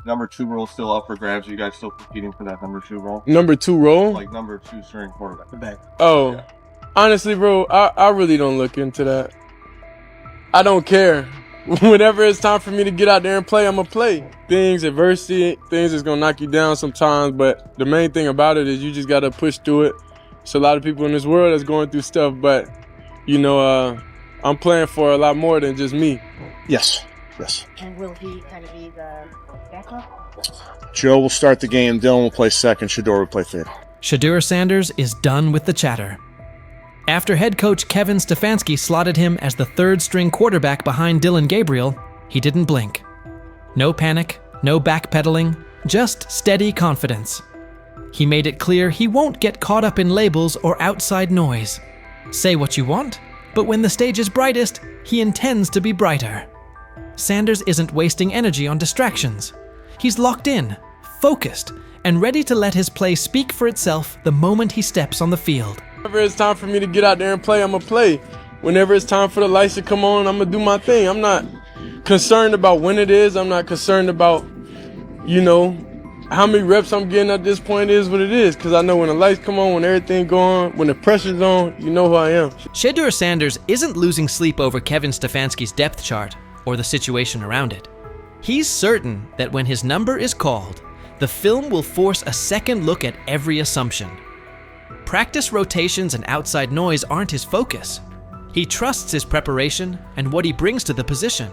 number 2 role still up for grabs? Are you guys still competing for that number 2 role? Number 2 role? Like number 2 string quarterback. The back. Oh, Yeah. honestly, bro, I really don't look into that. I don't care. Whenever it's time for me to get out there and play, I'm going to play. Adversity, things is going to knock you down sometimes, but the main thing about it is you just got to push through it. There's a lot of people in this world that's going through stuff, but, you know, I'm playing for a lot more than just me. Yes. And will he kind of be the backup? Joe will start the game. Dylan will play second. Shedeur will play third. Shedeur Sanders is done with the chatter. After head coach Kevin Stefanski slotted him as the third-string quarterback behind Dylan Gabriel, he didn't blink. No panic, no backpedaling, just steady confidence. He made it clear he won't get caught up in labels or outside noise. Say what you want, but when the stage is brightest, he intends to be brighter. Sanders isn't wasting energy on distractions. He's locked in, focused, and ready to let his play speak for itself the moment he steps on the field. Whenever it's time for me to get out there and play, I'm going to play. Whenever it's time for the lights to come on, I'm going to do my thing. I'm not concerned about when it is. I'm not concerned about, you know, how many reps I'm getting at this point is what it is. Because I know when the lights come on, when everything go on, when the pressure's on, you know who I am. Shedeur Sanders isn't losing sleep over Kevin Stefanski's depth chart or the situation around it. He's certain that when his number is called, the film will force a second look at every assumption. Practice rotations and outside noise aren't his focus. He trusts his preparation and what he brings to the position.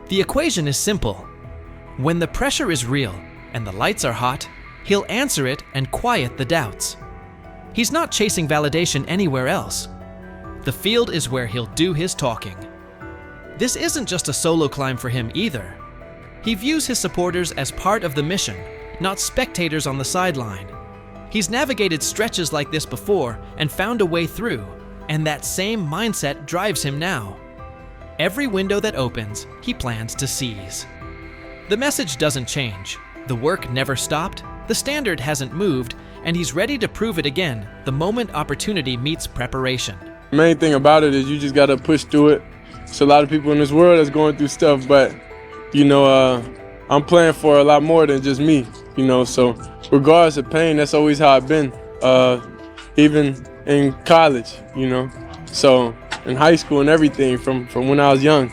The equation is simple. When the pressure is real and the lights are hot, he'll answer it and quiet the doubts. He's not chasing validation anywhere else. The field is where he'll do his talking. This isn't just a solo climb for him either. He views his supporters as part of the mission, not spectators on the sideline. He's navigated stretches like this before and found a way through, and that same mindset drives him now. Every window that opens, he plans to seize. The message doesn't change. The work never stopped, the standard hasn't moved, and he's ready to prove it again the moment opportunity meets preparation. The main thing about it is you just got to push through it. There's a lot of people in this world that's going through stuff, but, you know, I'm playing for a lot more than just me, you know, so regardless of pain, that's always how I've been, even in college, you know, so in high school and everything from when I was young,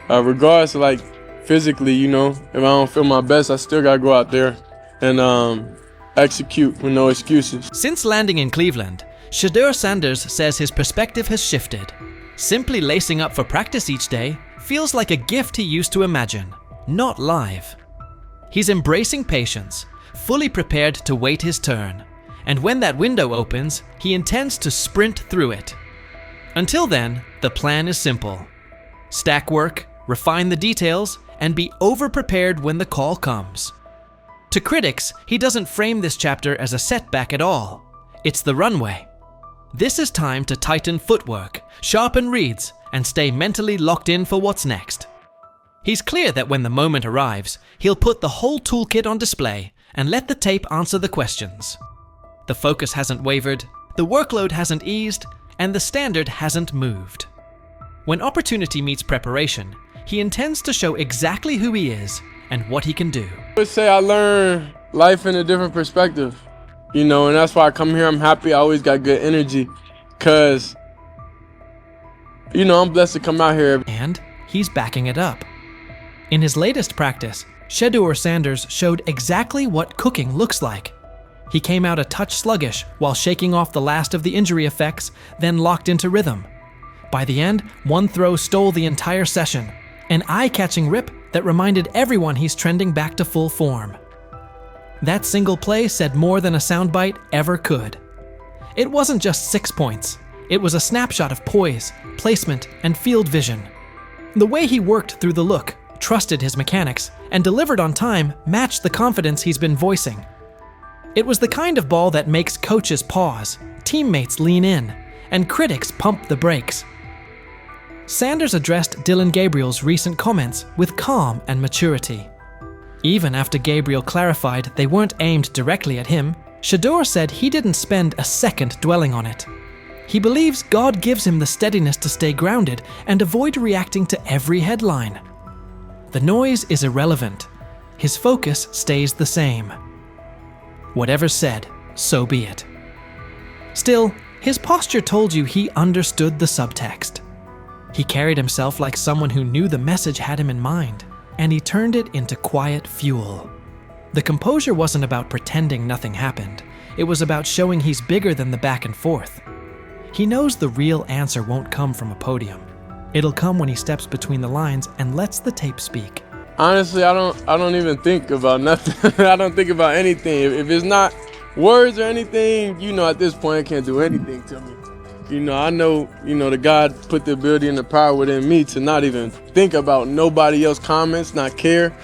regardless of like physically, you know, if I don't feel my best, I still gotta go out there and execute with no excuses. Since landing in Cleveland, Shedeur Sanders says his perspective has shifted. Simply lacing up for practice each day feels like a gift he used to imagine, not live. He's embracing patience, fully prepared to wait his turn, and when that window opens, he intends to sprint through it. Until then, the plan is simple. Stack work, refine the details, and be over-prepared when the call comes. To critics, he doesn't frame this chapter as a setback at all. It's the runway. This is time to tighten footwork, sharpen reads, and stay mentally locked in for what's next. He's clear that when the moment arrives, he'll put the whole toolkit on display and let the tape answer the questions. The focus hasn't wavered, the workload hasn't eased, and the standard hasn't moved. When opportunity meets preparation, he intends to show exactly who he is and what he can do. I would say I learn life in a different perspective, you know, and that's why I come here. I'm happy. I always got good energy because, you know, I'm blessed to come out here. And he's backing it up. In his latest practice, Shedeur Sanders showed exactly what cooking looks like. He came out a touch sluggish while shaking off the last of the injury effects, then locked into rhythm. By the end, one throw stole the entire session, an eye-catching rip that reminded everyone he's trending back to full form. That single play said more than a soundbite ever could. It wasn't just 6 points. It was a snapshot of poise, placement, and field vision. The way he worked through the look, trusted his mechanics, and delivered on time matched the confidence he's been voicing. It was the kind of ball that makes coaches pause, teammates lean in, and critics pump the brakes. Sanders addressed Dylan Gabriel's recent comments with calm and maturity. Even after Gabriel clarified they weren't aimed directly at him, Shedeur said he didn't spend a second dwelling on it. He believes God gives him the steadiness to stay grounded and avoid reacting to every headline. The noise is irrelevant. his focus stays the same. Whatever's said, so be it. Still, his posture told you he understood the subtext. He carried himself like someone who knew the message had him in mind, and he turned it into quiet fuel. The composure wasn't about pretending nothing happened. It was about showing he's bigger than the back and forth. He knows the real answer won't come from a podium. It'll come when he steps between the lines and lets the tape speak. Honestly, I don't even think about nothing. I don't think about anything. If it's not words or anything, at this point, it can't do anything to me. I know, the God put the ability and the power within me to not even think about nobody else's comments, not care.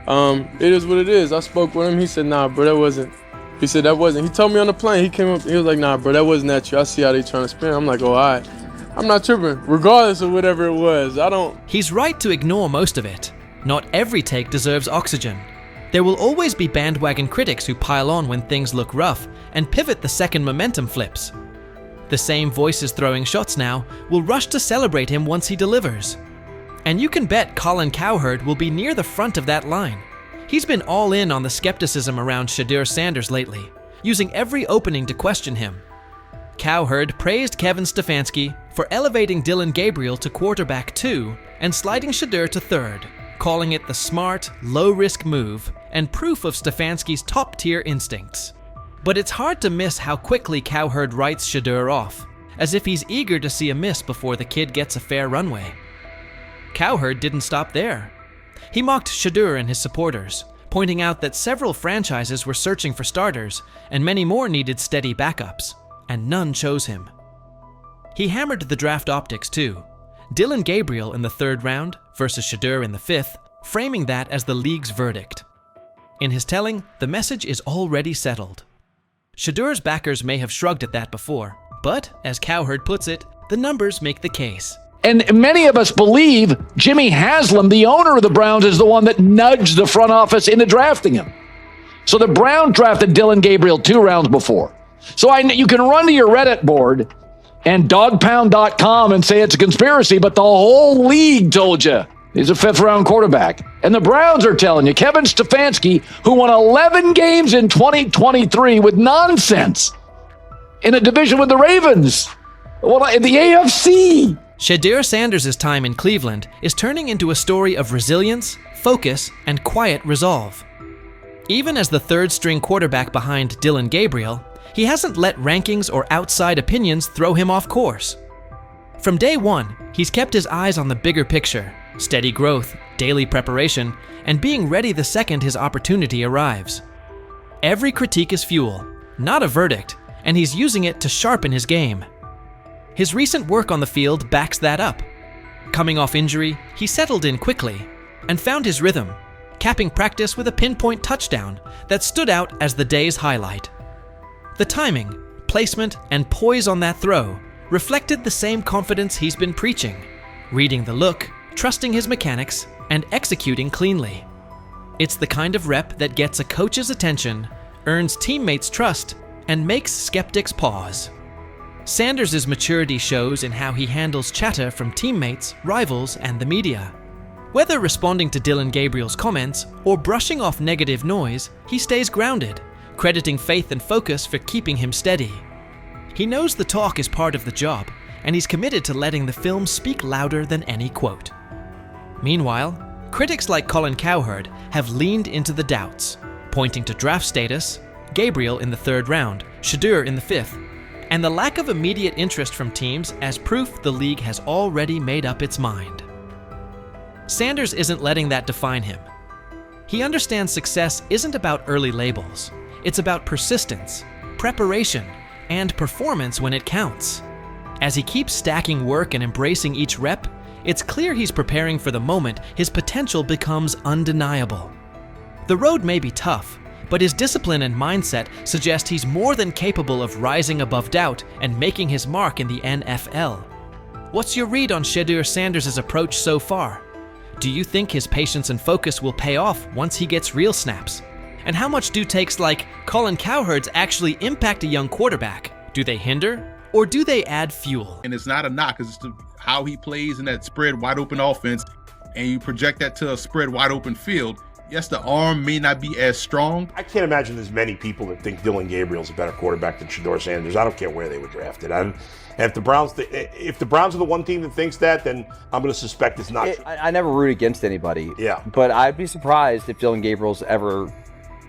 It is what it is. I spoke with him. He said, nah, bro, that wasn't. He said, that wasn't. He told me on the plane. He came up. He was like, nah, bro, that wasn't at you. I see how they trying to spin. I'm like, oh, all right. I'm not tripping, regardless of whatever it was. He's right to ignore most of it. Not every take deserves oxygen. There will always be bandwagon critics who pile on when things look rough and pivot the second momentum flips. The same voices throwing shots now will rush to celebrate him once he delivers. And you can bet Colin Cowherd will be near the front of that line. He's been all in on the skepticism around Shedeur Sanders lately, using every opening to question him. Cowherd praised Kevin Stefanski for elevating Dylan Gabriel to quarterback 2 and sliding Shedeur to 3rd, calling it the smart, low-risk move and proof of Stefanski's top-tier instincts. But it's hard to miss how quickly Cowherd writes Shedeur off, as if he's eager to see a miss before the kid gets a fair runway. Cowherd didn't stop there. He mocked Shedeur and his supporters, pointing out that several franchises were searching for starters and many more needed steady backups, and none chose him. He hammered the draft optics too. Dylan Gabriel in the 3rd round versus Shedeur in the 5th, framing that as the league's verdict. In his telling, the message is already settled. Shedeur's backers may have shrugged at that before, but, as Cowherd puts it, the numbers make the case. And many of us believe Jimmy Haslam, the owner of the Browns, is the one that nudged the front office into drafting him. So the Browns drafted Dylan Gabriel 2 rounds before. So you can run to your Reddit board and dogpound.com and say it's a conspiracy, but the whole league told you he's a 5th-round quarterback. And the Browns are telling you, Kevin Stefanski, who won 11 games in 2023 with nonsense in a division with the Ravens, in the AFC. Shedeur Sanders' time in Cleveland is turning into a story of resilience, focus, and quiet resolve. Even as the 3rd-string quarterback behind Dylan Gabriel, he hasn't let rankings or outside opinions throw him off course. From day one, he's kept his eyes on the bigger picture, steady growth, daily preparation, and being ready the second his opportunity arrives. Every critique is fuel, not a verdict, and he's using it to sharpen his game. His recent work on the field backs that up. Coming off injury, he settled in quickly and found his rhythm, capping practice with a pinpoint touchdown that stood out as the day's highlight. The timing, placement, and poise on that throw reflected the same confidence he's been preaching, reading the look, trusting his mechanics, and executing cleanly. It's the kind of rep that gets a coach's attention, earns teammates' trust, and makes skeptics pause. Sanders' maturity shows in how he handles chatter from teammates, rivals, and the media. Whether responding to Dylan Gabriel's comments or brushing off negative noise, he stays grounded, crediting faith and focus for keeping him steady. He knows the talk is part of the job, and he's committed to letting the film speak louder than any quote. Meanwhile, critics like Colin Cowherd have leaned into the doubts, pointing to draft status, Gabriel in the 3rd round, Shedeur in the 5th, and the lack of immediate interest from teams as proof the league has already made up its mind. Sanders isn't letting that define him. He understands success isn't about early labels. It's about persistence, preparation, and performance when it counts. As he keeps stacking work and embracing each rep, it's clear he's preparing for the moment his potential becomes undeniable. The road may be tough, but his discipline and mindset suggest he's more than capable of rising above doubt and making his mark in the NFL. What's your read on Shedeur Sanders' approach so far? Do you think his patience and focus will pay off once he gets real snaps? And how much do takes like Colin Cowherd's actually impact a young quarterback? Do they hinder, or do they add fuel? And it's not a knock, it's just how he plays in that spread wide open offense, and you project that to a spread wide open field. Yes, the arm may not be as strong. I can't imagine there's many people that think Dylan Gabriel's a better quarterback than Shedeur Sanders. I don't care where they were drafted. And if the Browns are the one team that thinks that, then I'm going to suspect it's not true. I never root against anybody. Yeah. But I'd be surprised if Dylan Gabriel's ever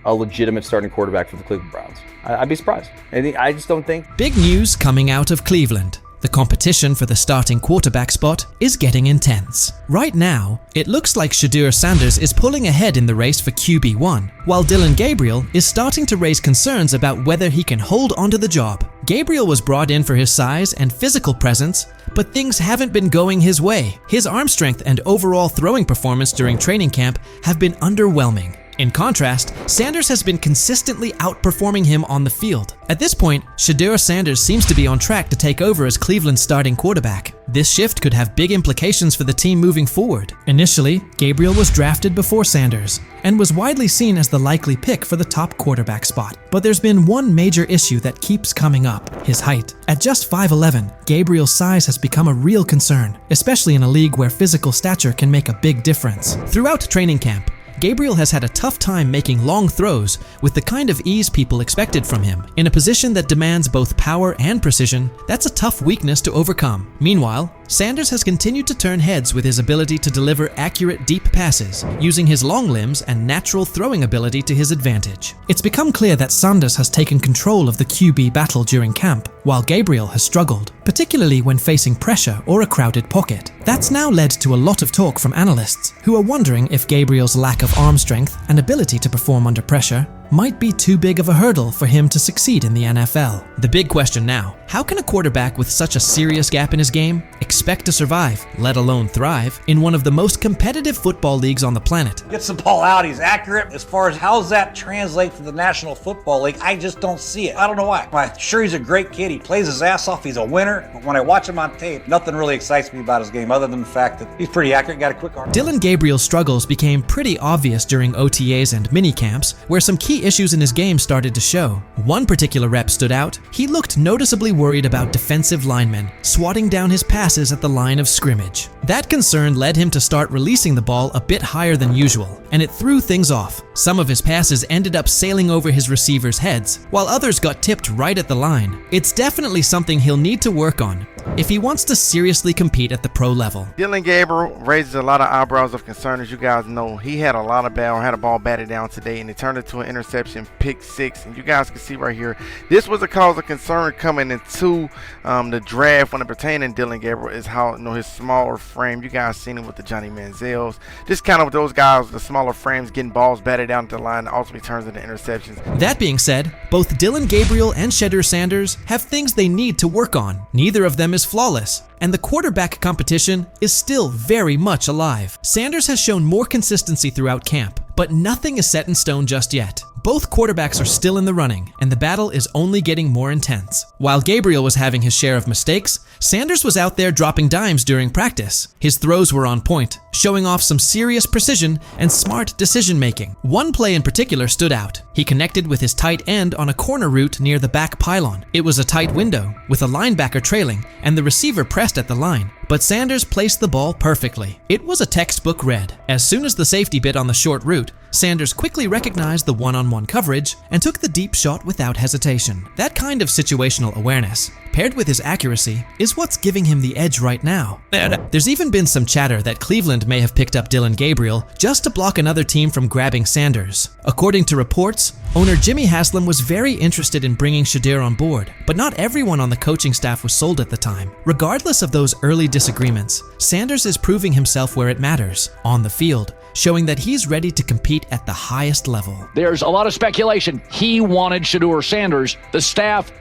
a legitimate starting quarterback for the Cleveland Browns. I'd be surprised. I just don't think. Big news coming out of Cleveland. The competition for the starting quarterback spot is getting intense. Right now, it looks like Shedeur Sanders is pulling ahead in the race for QB1, while Dylan Gabriel is starting to raise concerns about whether he can hold onto the job. Gabriel was brought in for his size and physical presence, but things haven't been going his way. His arm strength and overall throwing performance during training camp have been underwhelming. In contrast, Sanders has been consistently outperforming him on the field. At this point, Shedeur Sanders seems to be on track to take over as Cleveland's starting quarterback. This shift could have big implications for the team moving forward. Initially, Gabriel was drafted before Sanders and was widely seen as the likely pick for the top quarterback spot. But there's been one major issue that keeps coming up: his height. At just 5'11", Gabriel's size has become a real concern, especially in a league where physical stature can make a big difference. Throughout training camp, Gabriel has had a tough time making long throws with the kind of ease people expected from him. In a position that demands both power and precision, that's a tough weakness to overcome. Meanwhile, Sanders has continued to turn heads with his ability to deliver accurate deep passes, using his long limbs and natural throwing ability to his advantage. It's become clear that Sanders has taken control of the QB battle during camp, while Gabriel has struggled, particularly when facing pressure or a crowded pocket. That's now led to a lot of talk from analysts, who are wondering if Gabriel's lack of arm strength and ability to perform under pressure might be too big of a hurdle for him to succeed in the NFL. The big question now: how can a quarterback with such a serious gap in his game expect to survive, let alone thrive, in one of the most competitive football leagues on the planet? Gets the ball out, he's accurate. As far as how does that translate to the National Football League, I just don't see it. I don't know why. I'm sure he's a great kid, he plays his ass off, he's a winner, but when I watch him on tape, nothing really excites me about his game other than the fact that he's pretty accurate, got a quick arm. Dylan Gabriel's struggles became pretty obvious during OTAs and minicamps, where some key issues in his game started to show. One particular rep stood out. He looked noticeably worried about defensive linemen swatting down his passes at the line of scrimmage. That concern led him to start releasing the ball a bit higher than usual, and it threw things off. Some of his passes ended up sailing over his receivers' heads, while others got tipped right at the line. It's definitely something he'll need to work on if he wants to seriously compete at the pro level. Dylan Gabriel raises a lot of eyebrows of concern. As you guys know, he had a ball batted down today, and it turned into an interception, pick six. And you guys can see right here, this was a cause of concern coming into the draft when it pertained to Dylan Gabriel, is how, his smaller frame. You guys seen it with the Johnny Manziels. Just kind of with those guys, the smaller frames, getting balls batted down to the line, ultimately turns into interceptions. That being said, both Dylan Gabriel and Shedeur Sanders have things they need to work on. Neither of them is flawless, and the quarterback competition is still very much alive. Sanders has shown more consistency throughout camp, but nothing is set in stone just yet. Both quarterbacks are still in the running, and the battle is only getting more intense. While Gabriel was having his share of mistakes, Sanders was out there dropping dimes during practice. His throws were on point, showing off some serious precision and smart decision-making. One play in particular stood out. He connected with his tight end on a corner route near the back pylon. It was a tight window, with a linebacker trailing, and the receiver pressed at the line. But Sanders placed the ball perfectly. It was a textbook read. As soon as the safety bit on the short route, Sanders quickly recognized the one-on-one coverage and took the deep shot without hesitation. That kind of situational awareness, paired with his accuracy, is what's giving him the edge right now. There's even been some chatter that Cleveland may have picked up Dylan Gabriel just to block another team from grabbing Sanders. According to reports, owner Jimmy Haslam was very interested in bringing Shedeur on board, but not everyone on the coaching staff was sold at the time. Regardless of those early disagreements, Sanders is proving himself where it matters, on the field, showing that he's ready to compete at the highest level. There's a lot of speculation. He wanted Shedeur Sanders. The staff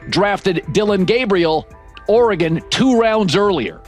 drafted Dylan Gabriel, Oregon, 2 rounds earlier.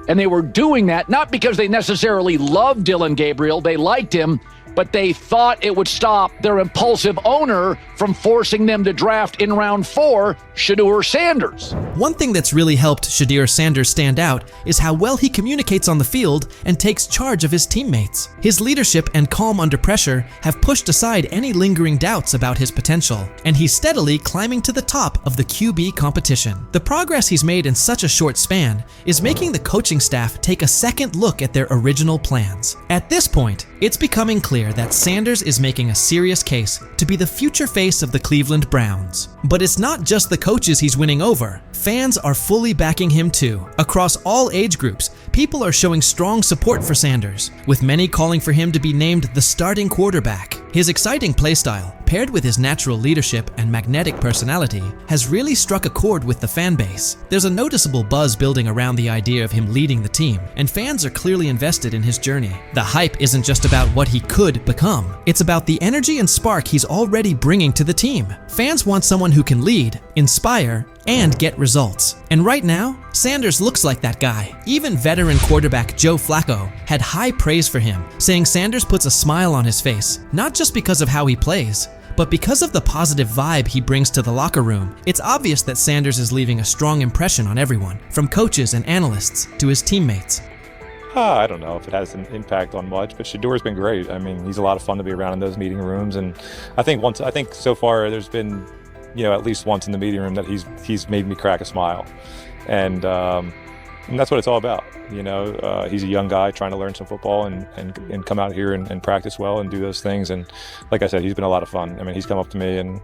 And they were doing that not because they necessarily loved Dylan Gabriel, they liked him, but they thought it would stop their impulsive owner from forcing them to draft in round 4 Shedeur Sanders. One thing that's really helped Shedeur Sanders stand out is how well he communicates on the field and takes charge of his teammates. His leadership and calm under pressure have pushed aside any lingering doubts about his potential, and he's steadily climbing to the top of the QB competition. The progress he's made in such a short span is making the coaching staff take a second look at their original plans. At this point, it's becoming clear clear that Sanders is making a serious case to be the future face of the Cleveland Browns. But it's not just the coaches he's winning over. Fans are fully backing him too. Across all age groups, people are showing strong support for Sanders, with many calling for him to be named the starting quarterback. His exciting playstyle, paired with his natural leadership and magnetic personality, has really struck a chord with the fan base. There's a noticeable buzz building around the idea of him leading the team, and fans are clearly invested in his journey. The hype isn't just about what he could become, it's about the energy and spark he's already bringing to the team. Fans want someone who can lead, inspire, and get results. And right now, Sanders looks like that guy. Even veteran quarterback Joe Flacco had high praise for him, saying Sanders puts a smile on his face, not just because of how he plays, but because of the positive vibe he brings to the locker room. It's obvious that Sanders is leaving a strong impression on everyone, from coaches and analysts to his teammates. I don't know if it has an impact on much, but Shedeur's been great. I mean, he's a lot of fun to be around in those meeting rooms, and I think so far there's been, at least once in the meeting room that he's made me crack a smile, and that's what it's all about. He's a young guy trying to learn some football and come out here and practice well and do those things. And like I said, he's been a lot of fun. I mean, he's come up to me and.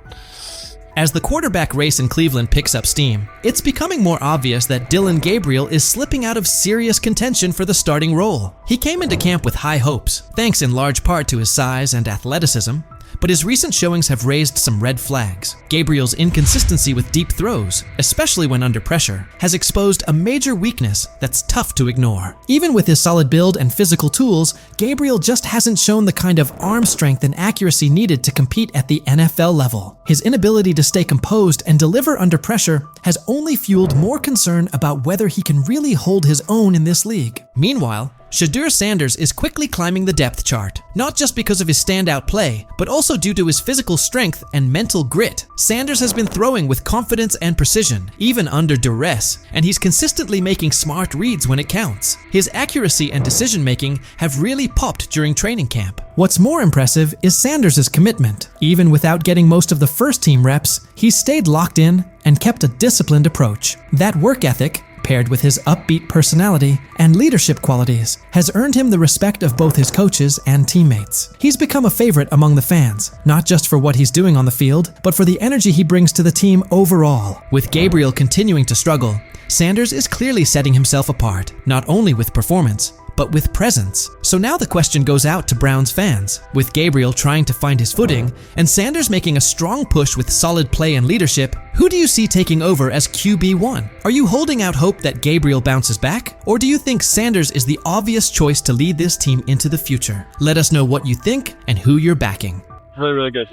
As the quarterback race in Cleveland picks up steam, it's becoming more obvious that Dillon Gabriel is slipping out of serious contention for the starting role. He came into camp with high hopes, thanks in large part to his size and athleticism, but his recent showings have raised some red flags. Gabriel's inconsistency with deep throws, especially when under pressure, has exposed a major weakness that's tough to ignore. Even with his solid build and physical tools, Gabriel just hasn't shown the kind of arm strength and accuracy needed to compete at the NFL level. His inability to stay composed and deliver under pressure has only fueled more concern about whether he can really hold his own in this league. Meanwhile, Shedeur Sanders is quickly climbing the depth chart, not just because of his standout play, but also due to his physical strength and mental grit. Sanders has been throwing with confidence and precision, even under duress, and he's consistently making smart reads when it counts. His accuracy and decision-making have really popped during training camp. What's more impressive is Sanders' commitment. Even without getting most of the first-team reps, he stayed locked in and kept a disciplined approach. That work ethic, paired with his upbeat personality and leadership qualities, has earned him the respect of both his coaches and teammates. He's become a favorite among the fans, not just for what he's doing on the field, but for the energy he brings to the team overall. With Gabriel continuing to struggle, Sanders is clearly setting himself apart, not only with performance, but with presence. So now the question goes out to Browns fans. With Gabriel trying to find his footing, and Sanders making a strong push with solid play and leadership, who do you see taking over as QB1? Are you holding out hope that Gabriel bounces back? Or do you think Sanders is the obvious choice to lead this team into the future? Let us know what you think and who you're backing. Really, really good.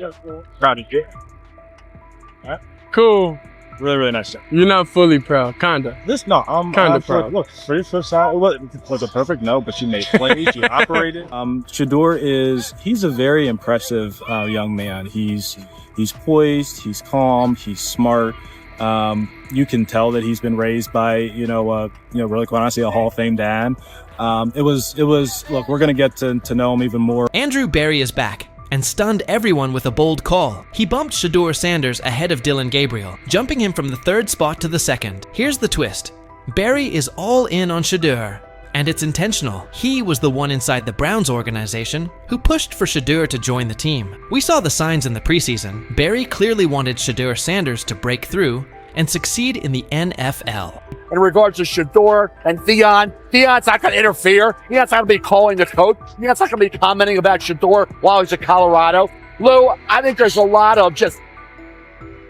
Proud of you. All right. Cool. Really, really nice job. You're not fully proud, kinda. I'm kinda proud. Look, for first side, was a perfect no, but she made plays, she operated. Shedeur he's a very impressive young man. He's poised, he's calm, he's smart. You can tell that he's been raised by, really quite honestly, a Hall of Fame dad. Look, we're gonna get to know him even more. Andrew Berry is back and stunned everyone with a bold call. He bumped Shedeur Sanders ahead of Dillon Gabriel, jumping him from the third spot to the second. Here's the twist. Berry is all in on Shedeur, and it's intentional. He was the one inside the Browns organization who pushed for Shedeur to join the team. We saw the signs in the preseason. Berry clearly wanted Shedeur Sanders to break through and succeed in the NFL. In regards to Shedeur and Theon's not going to interfere. Theon's not going to be calling the coach. Theon's not going to be commenting about Shedeur while he's at Colorado. Lou, I think there's a lot of just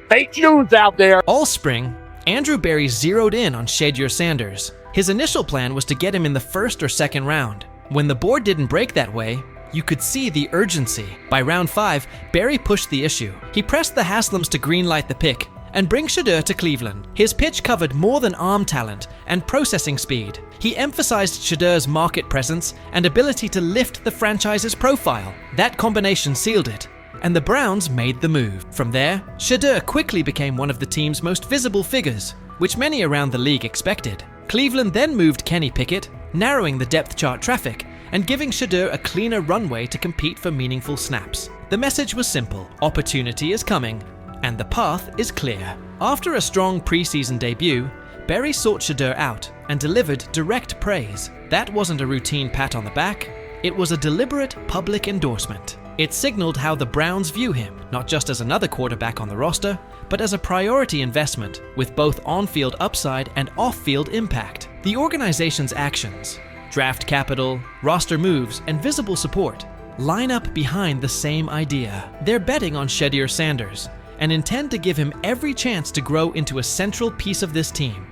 fake news out there. All spring, Andrew Berry zeroed in on Shedeur Sanders. His initial plan was to get him in the first or second round. When the board didn't break that way, you could see the urgency. By round 5, Berry pushed the issue. He pressed the Haslams to greenlight the pick and bring Shedeur to Cleveland. His pitch covered more than arm talent and processing speed. He emphasized Shedeur's market presence and ability to lift the franchise's profile. That combination sealed it, and the Browns made the move. From there, Shedeur quickly became one of the team's most visible figures, which many around the league expected. Cleveland then moved Kenny Pickett, narrowing the depth chart traffic and giving Shedeur a cleaner runway to compete for meaningful snaps. The message was simple: opportunity is coming, and the path is clear. After a strong preseason debut, Berry sought Shedeur out and delivered direct praise. That wasn't a routine pat on the back. It was a deliberate public endorsement. It signaled how the Browns view him, not just as another quarterback on the roster, but as a priority investment with both on-field upside and off-field impact. The organization's actions, draft capital, roster moves, and visible support line up behind the same idea. They're betting on Shedeur Sanders and intend to give him every chance to grow into a central piece of this team.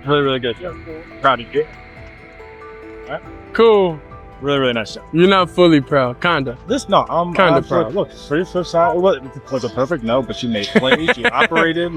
Really, really good. Proud of you. All right. Cool. Really, really nice job. You're not fully proud, kinda. I'm kinda proud. Look, for the flip side, was it perfect? No, but she made plays, she operated,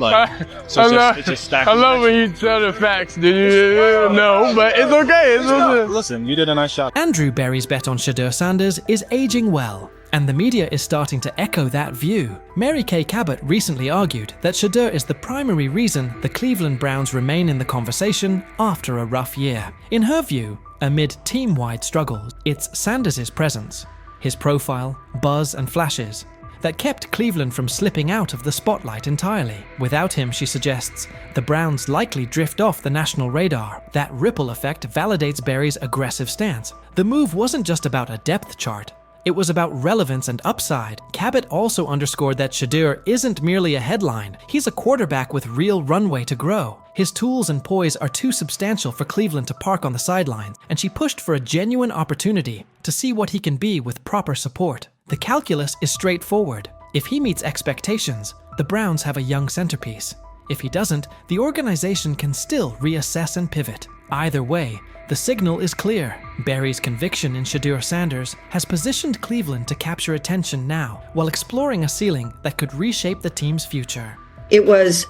so it's just stacking. I love when you tell the facts, did you? No, but it's okay. It's okay. Listen, you did a nice shot. Andrew Berry's bet on Shedeur Sanders is aging well, and the media is starting to echo that view. Mary Kay Cabot recently argued that Shedeur is the primary reason the Cleveland Browns remain in the conversation after a rough year. In her view, amid team-wide struggles, it's Sanders' presence, his profile, buzz, and flashes that kept Cleveland from slipping out of the spotlight entirely. Without him, she suggests, the Browns likely drift off the national radar. That ripple effect validates Berry's aggressive stance. The move wasn't just about a depth chart. It was about relevance and upside. Cabot also underscored that Shedeur isn't merely a headline. He's a quarterback with real runway to grow. His tools and poise are too substantial for Cleveland to park on the sidelines, and she pushed for a genuine opportunity to see what he can be with proper support. The calculus is straightforward. If he meets expectations, the Browns have a young centerpiece. If he doesn't, the organization can still reassess and pivot. Either way, the signal is clear. Berry's conviction in Shedeur Sanders has positioned Cleveland to capture attention now, while exploring a ceiling that could reshape the team's future. It was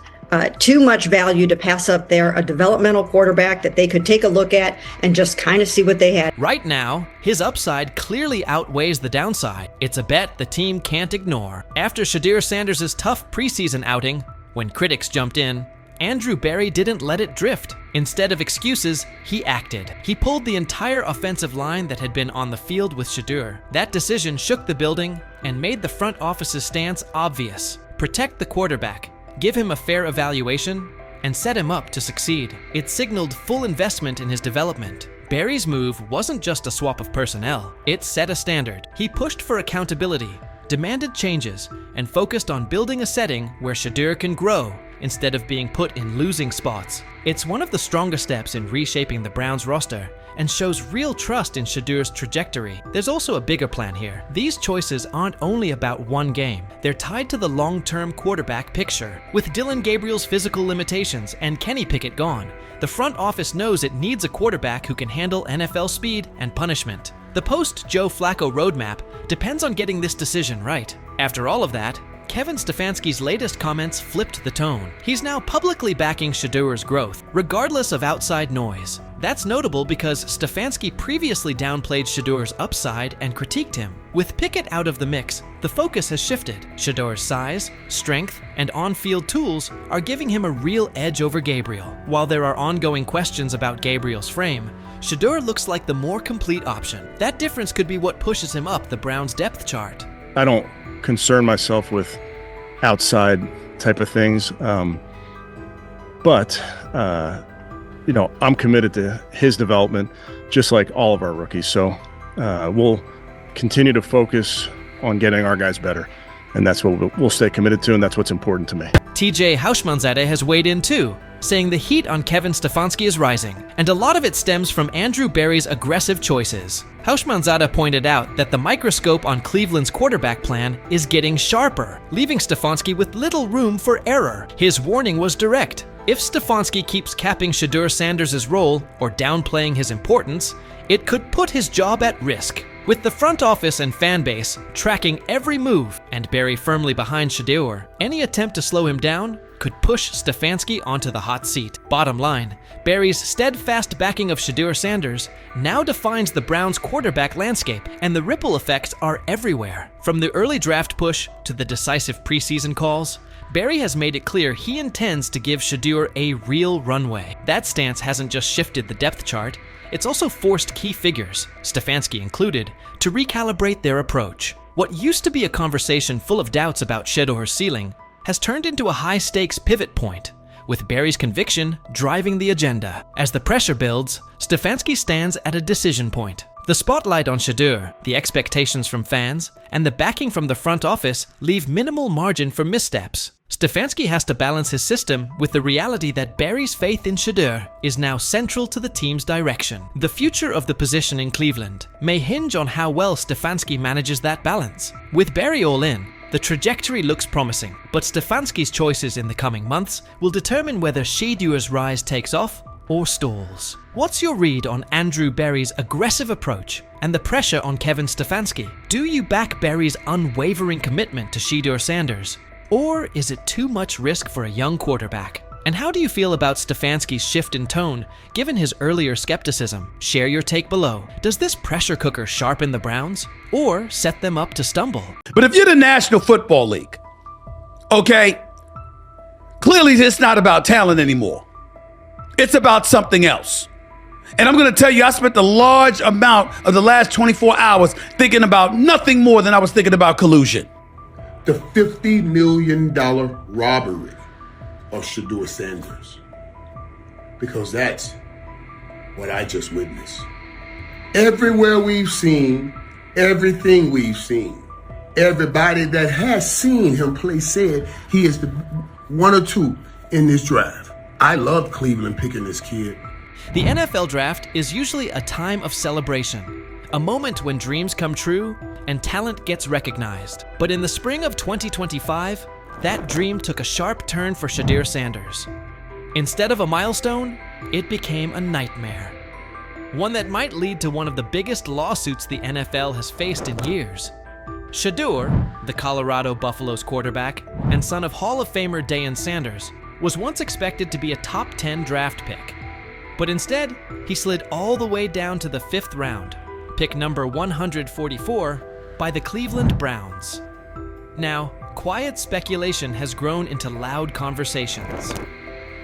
too much value to pass up there, a developmental quarterback that they could take a look at and just kind of see what they had. Right now, his upside clearly outweighs the downside. It's a bet the team can't ignore. After Shedeur Sanders' tough preseason outing, when critics jumped in, Andrew Berry didn't let it drift. Instead of excuses, he acted. He pulled the entire offensive line that had been on the field with Shedeur. That decision shook the building and made the front office's stance obvious. Protect the quarterback, give him a fair evaluation, and set him up to succeed. It signaled full investment in his development. Berry's move wasn't just a swap of personnel. It set a standard. He pushed for accountability, demanded changes, and focused on building a setting where Shedeur can grow instead of being put in losing spots. It's one of the strongest steps in reshaping the Browns roster and shows real trust in Shedeur's trajectory. There's also a bigger plan here. These choices aren't only about one game. They're tied to the long-term quarterback picture. With Dylan Gabriel's physical limitations and Kenny Pickett gone, the front office knows it needs a quarterback who can handle NFL speed and punishment. The post-Joe Flacco roadmap depends on getting this decision right. After all of that, Kevin Stefanski's latest comments flipped the tone. He's now publicly backing Shedeur's growth, regardless of outside noise. That's notable because Stefanski previously downplayed Shedeur's upside and critiqued him. With Pickett out of the mix, the focus has shifted. Shedeur's size, strength, and on-field tools are giving him a real edge over Gabriel. While there are ongoing questions about Gabriel's frame, Shedeur looks like the more complete option. That difference could be what pushes him up the Browns' depth chart. I don't concern myself with outside type of things, but I'm committed to his development, just like all of our rookies. So we'll continue to focus on getting our guys better, and that's what we'll stay committed to, and that's what's important to me. TJ Houshmandzadeh has weighed in too, saying the heat on Kevin Stefanski is rising, and a lot of it stems from Andrew Berry's aggressive choices. Houshmandzadeh pointed out that the microscope on Cleveland's quarterback plan is getting sharper, leaving Stefanski with little room for error. His warning was direct. If Stefanski keeps capping Shedeur Sanders' role or downplaying his importance, it could put his job at risk. With the front office and fan base tracking every move and Berry firmly behind Shedeur, any attempt to slow him down could push Stefanski onto the hot seat. Bottom line, Berry's steadfast backing of Shedeur Sanders now defines the Browns' quarterback landscape, and the ripple effects are everywhere. From the early draft push to the decisive preseason calls, Berry has made it clear he intends to give Shedeur a real runway. That stance hasn't just shifted the depth chart, it's also forced key figures, Stefanski included, to recalibrate their approach. What used to be a conversation full of doubts about Shedeur's ceiling has turned into a high-stakes pivot point, with Berry's conviction driving the agenda. As the pressure builds, Stefanski stands at a decision point. The spotlight on Shedeur, the expectations from fans, and the backing from the front office leave minimal margin for missteps. Stefanski has to balance his system with the reality that Barry's faith in Shedeur is now central to the team's direction. The future of the position in Cleveland may hinge on how well Stefanski manages that balance. With Barry all in, the trajectory looks promising, but Stefanski's choices in the coming months will determine whether Shedeur's rise takes off or stalls. What's your read on Andrew Berry's aggressive approach and the pressure on Kevin Stefanski? Do you back Berry's unwavering commitment to Shedeur Sanders? Or is it too much risk for a young quarterback? And how do you feel about Stefanski's shift in tone, given his earlier skepticism? Share your take below. Does this pressure cooker sharpen the Browns or set them up to stumble? But if you're the National Football League, okay, clearly it's not about talent anymore. It's about something else. And I'm going to tell you, I spent a large amount of the last 24 hours thinking about nothing more than I was thinking about collusion. The $50 million robbery of Shedeur Sanders. Because that's what I just witnessed. Everywhere we've seen, everything we've seen, everybody that has seen him play said he is the one or two in this draft. I love Cleveland picking this kid. The NFL draft is usually a time of celebration, a moment when dreams come true and talent gets recognized. But in the spring of 2025, that dream took a sharp turn for Shedeur Sanders. Instead of a milestone, it became a nightmare. One that might lead to one of the biggest lawsuits the NFL has faced in years. Shedeur, the Colorado Buffaloes quarterback and son of Hall of Famer Deion Sanders, was once expected to be a top 10 draft pick. But instead, he slid all the way down to the 5th round, pick number 144, by the Cleveland Browns. Now, quiet speculation has grown into loud conversations.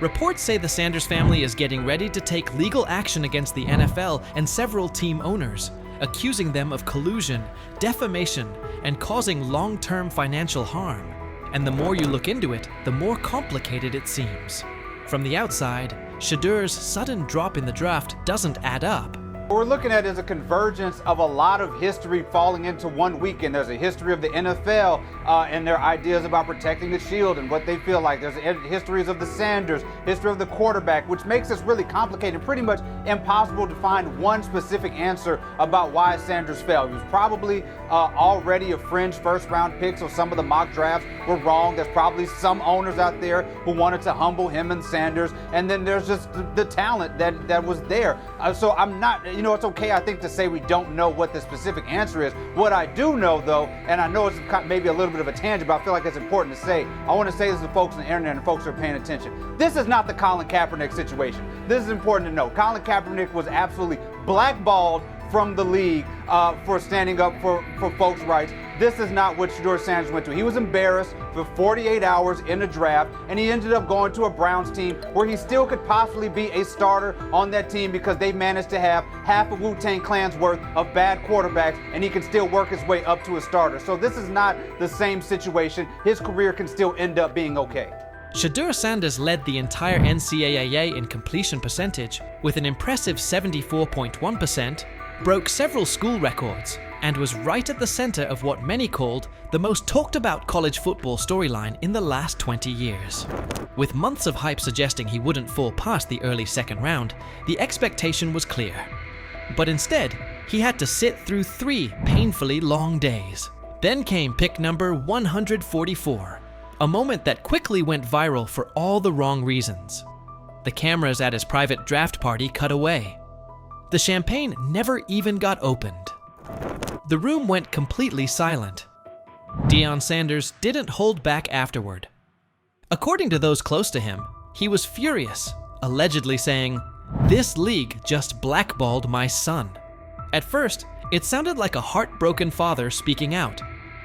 Reports say the Sanders family is getting ready to take legal action against the NFL and several team owners, accusing them of collusion, defamation, and causing long-term financial harm. And the more you look into it, the more complicated it seems. From the outside, Shedeur's sudden drop in the draft doesn't add up. What we're looking at is a convergence of a lot of history falling into one weekend. There's a history of the NFL and their ideas about protecting the shield and what they feel like. There's histories of the Sanders, history of the quarterback, which makes this really complicated and pretty much impossible to find one specific answer about why Sanders fell. He was probably already a fringe first-round pick, so some of the mock drafts were wrong. There's probably some owners out there who wanted to humble him and Sanders, and then there's just the talent that was there. So I'm not, it's okay, I think, to say we don't know what the specific answer is. What I do know, though, and I know it's maybe a little bit of a tangent, but I feel like it's important to say, I want to say this to folks on the internet and folks who are paying attention. This is not the Colin Kaepernick situation. This is important to know. Colin Kaepernick was absolutely blackballed from the league for standing up for folks' rights. This is not what Shedeur Sanders went to. He was embarrassed for 48 hours in the draft, and he ended up going to a Browns team where he still could possibly be a starter on that team because they managed to have half of Wu-Tang Clan's worth of bad quarterbacks, and he can still work his way up to a starter. So this is not the same situation. His career can still end up being okay. Shedeur Sanders led the entire NCAA in completion percentage with an impressive 74.1%, broke several school records, and was right at the center of what many called the most talked about college football storyline in the last 20 years. With months of hype suggesting he wouldn't fall past the early second round, the expectation was clear. But instead, he had to sit through 3 painfully long days. Then came pick number 144, a moment that quickly went viral for all the wrong reasons. The cameras at his private draft party cut away. The champagne never even got opened. The room went completely silent. Deion Sanders didn't hold back afterward. According to those close to him, he was furious, allegedly saying, "This league just blackballed my son." At first, it sounded like a heartbroken father speaking out,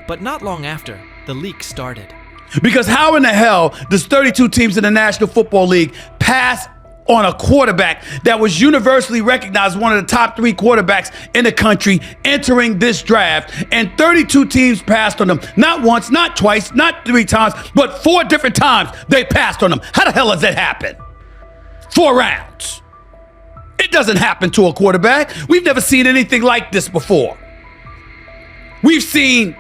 but not long after, the leak started. Because how in the hell does 32 teams in the National Football League pass on a quarterback that was universally recognized one of the top 3 quarterbacks in the country entering this draft, and 32 teams passed on him? Not once, not twice, not 3 times, but 4 different times they passed on him. How the hell does that happen? 4 rounds. It doesn't happen to a quarterback. We've never seen anything like this before. We've seen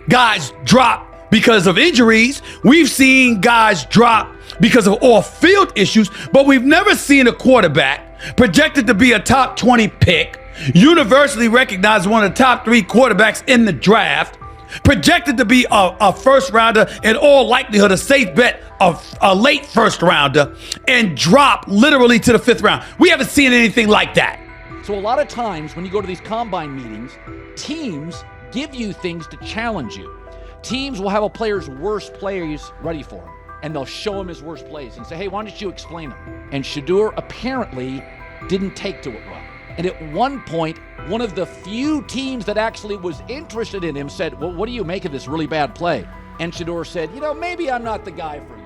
guys drop because of injuries. We've seen guys drop because of off-field issues, but we've never seen a quarterback projected to be a top 20 pick, universally recognized one of the top 3 quarterbacks in the draft, projected to be a first rounder, in all likelihood a safe bet of a late first rounder, and drop literally to the 5th round. We haven't seen anything like that. So a lot of times when you go to these combine meetings, teams give you things to challenge you. Teams will have a player's worst plays ready for him, and they'll show him his worst plays and say, hey, why don't you explain them? And Shedeur apparently didn't take to it well. And at one point, one of the few teams that actually was interested in him said, well, what do you make of this really bad play? And Shedeur said, maybe I'm not the guy for you.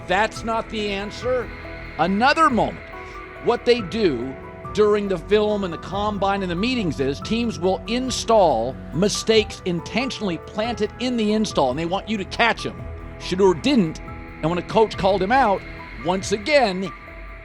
That's not the answer. Another moment. What they do during the film and the combine and the meetings is teams will install mistakes intentionally planted in the install, and they want you to catch them. Shedeur didn't, and when a coach called him out, once again,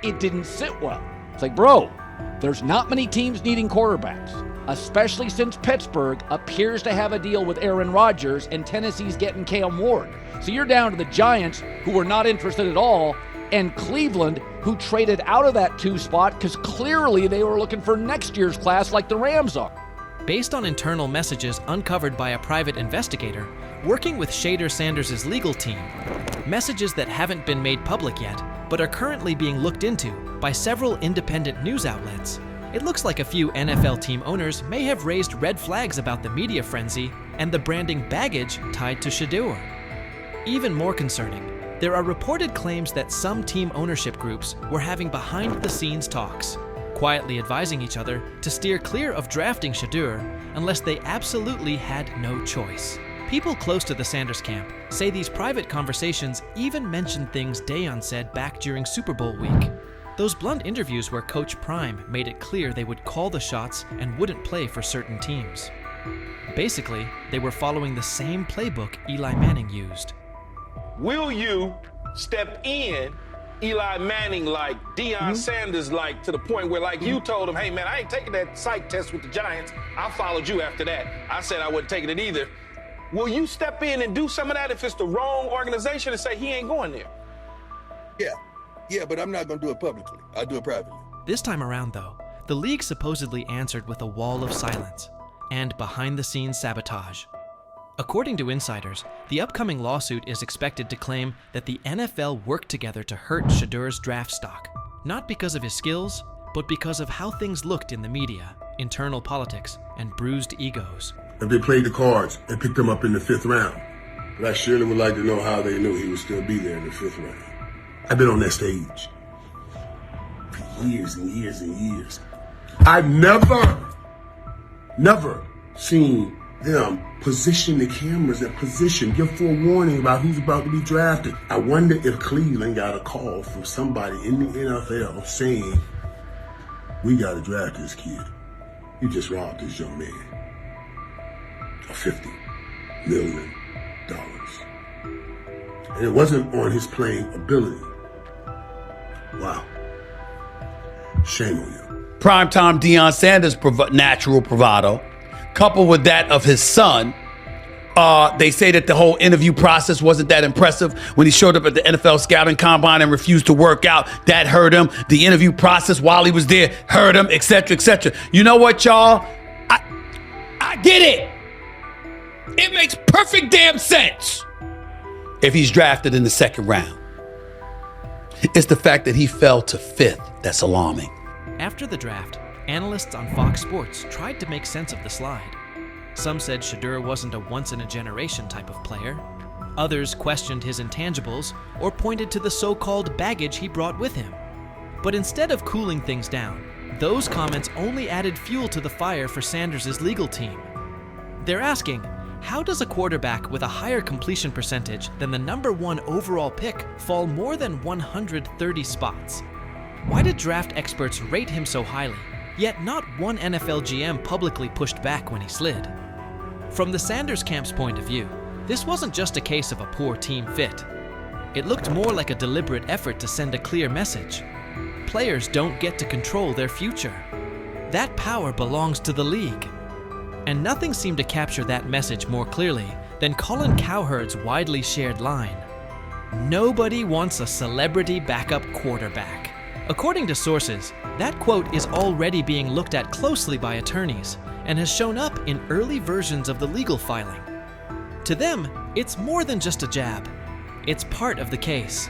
it didn't sit well. It's like, bro, there's not many teams needing quarterbacks, especially since Pittsburgh appears to have a deal with Aaron Rodgers and Tennessee's getting Cam Ward. So you're down to the Giants, who were not interested at all, and Cleveland, who traded out of that 2 spot because clearly they were looking for next year's class like the Rams are. Based on internal messages uncovered by a private investigator working with Shedeur Sanders' legal team, messages that haven't been made public yet but are currently being looked into by several independent news outlets, it looks like a few NFL team owners may have raised red flags about the media frenzy and the branding baggage tied to Shedeur. Even more concerning, there are reported claims that some team ownership groups were having behind-the-scenes talks, quietly advising each other to steer clear of drafting Shedeur unless they absolutely had no choice. People close to the Sanders camp say these private conversations even mentioned things Deion said back during Super Bowl week. Those blunt interviews where Coach Prime made it clear they would call the shots and wouldn't play for certain teams. Basically, they were following the same playbook Eli Manning used. Will you step in Eli Manning like, Deion Sanders like, to the point where like you told him, hey man, I ain't taking that psych test with the Giants. I followed you after that. I said I wasn't taking it either. Will you step in and do some of that if it's the wrong organization and say he ain't going there? Yeah, but I'm not going to do it publicly. I'll do it privately. This time around, though, the league supposedly answered with a wall of silence and behind-the-scenes sabotage. According to insiders, the upcoming lawsuit is expected to claim that the NFL worked together to hurt Shedeur's draft stock, not because of his skills, but because of how things looked in the media, internal politics, and bruised egos. If they played the cards and picked him up in the 5th round, but I surely would like to know how they knew he would still be there in the 5th round. I've been on that stage for years and years and years. I've never seen them position the cameras in position, give forewarning about who's about to be drafted. I wonder if Cleveland got a call from somebody in the NFL saying, we got to draft this kid. You just robbed this young man of $50 million. And it wasn't on his playing ability. Wow. Shame on you. Primetime Deion Sanders' natural bravado, coupled with that of his son. They say that the whole interview process wasn't that impressive when he showed up at the NFL scouting combine and refused to work out. That hurt him. The interview process while he was there hurt him, etc., etc. You know what, y'all? I get it. It makes perfect damn sense if he's drafted in the 2nd round. It's the fact that he fell to 5th that's alarming. After the draft, analysts on Fox Sports tried to make sense of the slide. Some said Shedeur wasn't a once-in-a-generation type of player. Others questioned his intangibles or pointed to the so-called baggage he brought with him. But instead of cooling things down, those comments only added fuel to the fire for Sanders' legal team. They're asking, how does a quarterback with a higher completion percentage than the #1 overall pick fall more than 130 spots? Why did draft experts rate him so highly, yet not one NFL GM publicly pushed back when he slid? From the Sanders camp's point of view, this wasn't just a case of a poor team fit. It looked more like a deliberate effort to send a clear message. players don't get to control their future. That power belongs to the league. And nothing seemed to capture that message more clearly than Colin Cowherd's widely shared line: "Nobody wants a celebrity backup quarterback." According to sources, that quote is already being looked at closely by attorneys and has shown up in early versions of the legal filing. To them, it's more than just a jab. It's part of the case.